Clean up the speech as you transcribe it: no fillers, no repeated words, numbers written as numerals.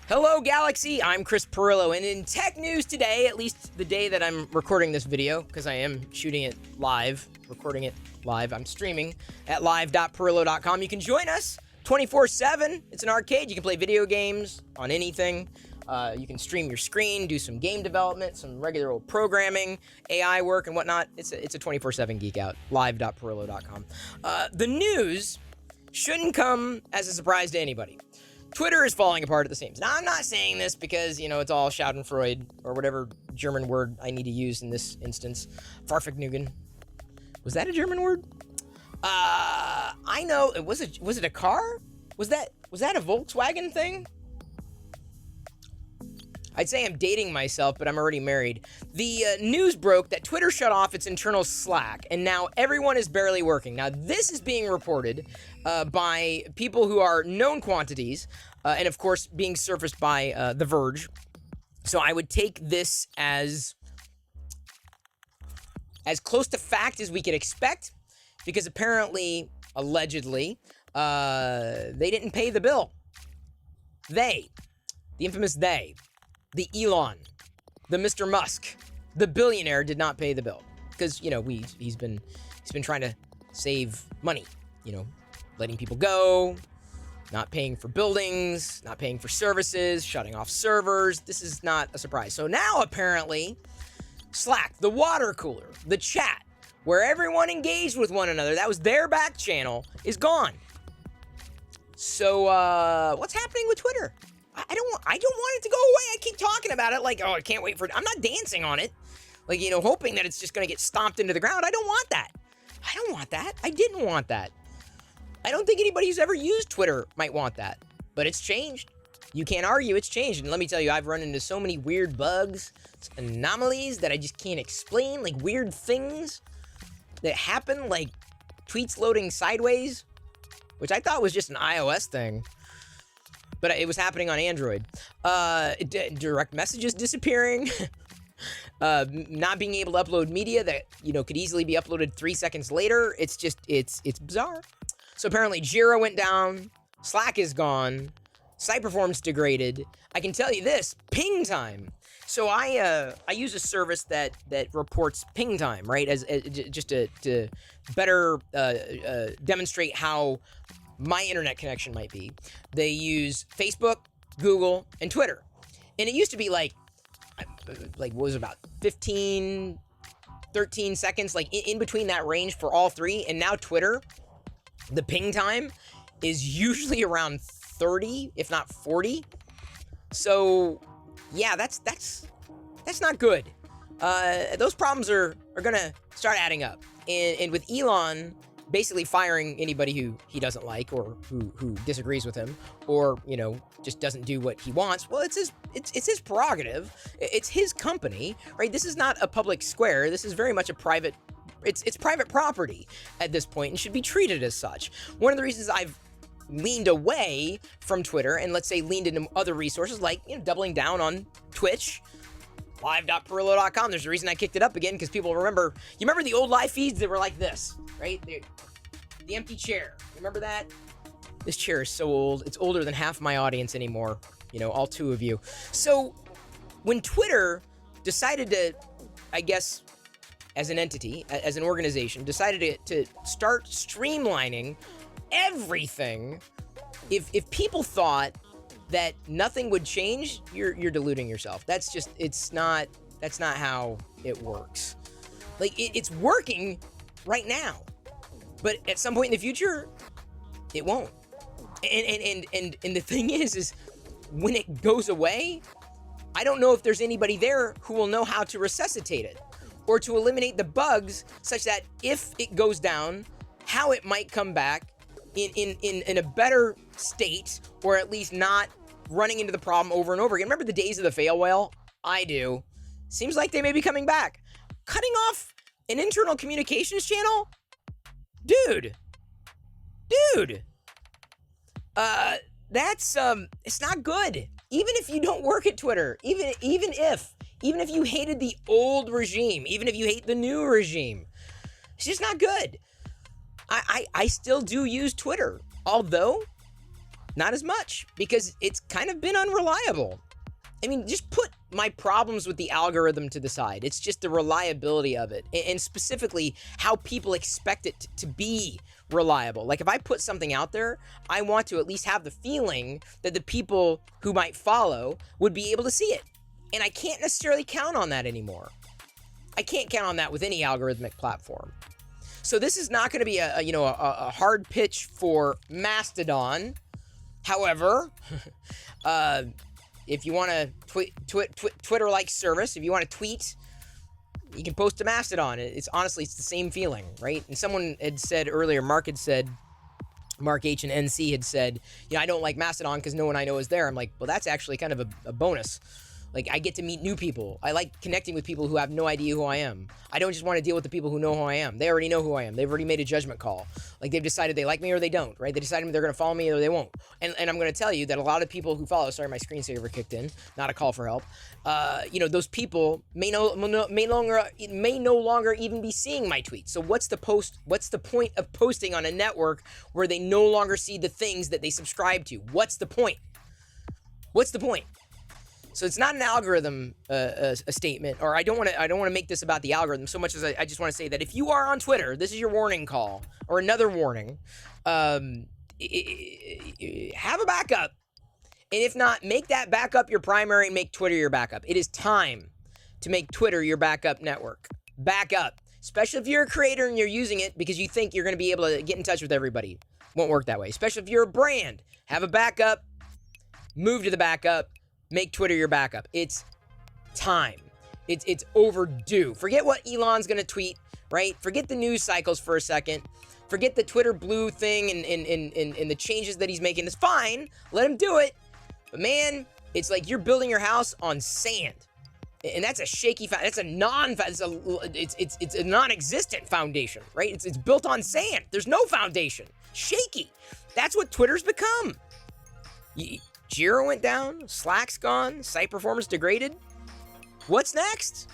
Hello, Galaxy. I'm Chris Pirillo, and in tech news today, at least the day that I'm recording this video, because I am shooting it live, recording it live, I'm streaming at live.pirillo.com. You can join us 24/7. It's an arcade. You can play video games on anything. You can stream your screen, do some game development, some regular old programming, AI work, and whatnot. It's a 24/7 geek out. Live.pirillo.com. The news shouldn't come as a surprise to anybody. Twitter is falling apart at the seams. Now, I'm not saying this because, it's all Schadenfreude or whatever German word I need to use in this instance. Farfignugen. Was that a German word? I know. Was it a car? Was that a Volkswagen thing? I'd say I'm dating myself, but I'm already married. The news broke that Twitter shut off its internal Slack, and now everyone is barely working. Now, this is being reported by people who are known quantities, and of course, being surfaced by The Verge. So I would take this as close to fact as we could expect, because apparently, allegedly, they didn't pay the bill. The infamous they. The Elon, the Mr. Musk, the billionaire did not pay the bill because he's been trying to save money, letting people go, not paying for buildings, not paying for services, shutting off servers. This is not a surprise. So now apparently, Slack, the water cooler, the chat, where everyone engaged with one another, that was their back channel, is gone. So what's happening with Twitter? I don't want it to go away. I keep talking about it like, I can't wait for it. I'm not dancing on it. Like, hoping that it's just going to get stomped into the ground. I don't want that. I didn't want that. I don't think anybody who's ever used Twitter might want that. But it's changed. You can't argue it's changed. And let me tell you, I've run into so many weird bugs, anomalies that I just can't explain. Like weird things that happen, like tweets loading sideways, which I thought was just an iOS thing. But it was happening on Android. Direct messages disappearing. Not being able to upload media that, could easily be uploaded 3 seconds later. It's bizarre. So apparently Jira went down. Slack is gone. Site performance degraded. I can tell you this, ping time. So I use a service that reports ping time, right? As just to better demonstrate how my internet connection might be. They use Facebook, Google, and Twitter. And it used to be like what was it, about 15, 13 seconds, like in between that range for all three. And now Twitter, the ping time is usually around 30, if not 40. So yeah, that's not good. Those problems are gonna start adding up. And with Elon basically firing anybody who he doesn't like or who disagrees with him or, just doesn't do what he wants. Well, it's his prerogative. It's his company, right? This is not a public square. This is very much a private, it's private property at this point and should be treated as such. One of the reasons I've leaned away from Twitter and let's say leaned into other resources like, doubling down on Twitch, live.pirillo.com. There's a reason I kicked it up again because people remember, you remember the old live feeds that were like this, right? The empty chair. Remember that? This chair is so old. It's older than half my audience anymore. All two of you. So when Twitter decided to, I guess, as an entity, as an organization, decided to start streamlining everything, if people thought that nothing would change, you're deluding yourself. That's not how it works. Like it's working right now. But at some point in the future, it won't. And the thing is when it goes away, I don't know if there's anybody there who will know how to resuscitate it or to eliminate the bugs such that if it goes down, how it might come back in a better state or at least not running into the problem over and over again. Remember the days of the fail whale? I do. Seems like they may be coming back. Cutting off an internal communications channel? Dude, that's, it's not good. Even if you don't work at Twitter, even if you hated the old regime, even if you hate the new regime, it's just not good. I still do use Twitter, although Not as much, because it's kind of been unreliable. I mean, just put my problems with the algorithm to the side. It's just the reliability of it, and specifically how people expect it to be reliable. Like, if I put something out there, I want to at least have the feeling that the people who might follow would be able to see it. And I can't necessarily count on that anymore. I can't count on that with any algorithmic platform. So this is not going to be a hard pitch for Mastodon. However, if you want to Twitter-like service, if you want to tweet, you can post to Mastodon. It's honestly, it's the same feeling, right? And someone had said earlier, Mark H and NC had said, I don't like Mastodon because no one I know is there. I'm like, well, that's actually kind of a bonus. Like, I get to meet new people. I like connecting with people who have no idea who I am. I don't just want to deal with the people who know who I am. They already know who I am. They've already made a judgment call. Like, they've decided they like me or they don't, right? They decided they're going to follow me or they won't. And I'm going to tell you that a lot of people who follow, sorry, my screensaver kicked in, not a call for help. Those people may no longer even be seeing my tweets. So what's the point of posting on a network where they no longer see the things that they subscribe to? What's the point? So it's not an algorithm a statement, or I don't want to make this about the algorithm so much as I just want to say that if you are on Twitter, this is your warning call, or another warning. Have a backup, and if not, make that backup your primary and make Twitter your backup. It is time to make Twitter your backup network. Backup, especially if you're a creator and you're using it because you think you're going to be able to get in touch with everybody. Won't work that way. Especially if you're a brand, have a backup, move to the backup. Make Twitter your backup. It's time. It's overdue. Forget what Elon's going to tweet, right? Forget the news cycles for a second. Forget the Twitter blue thing and the changes that he's making. It's fine. Let him do it. But man, it's like you're building your house on sand. And that's a shaky it's a non-existent foundation, right? It's built on sand. There's no foundation. Shaky. That's what Twitter's become. Jira went down, Slack's gone, site performance degraded. What's next?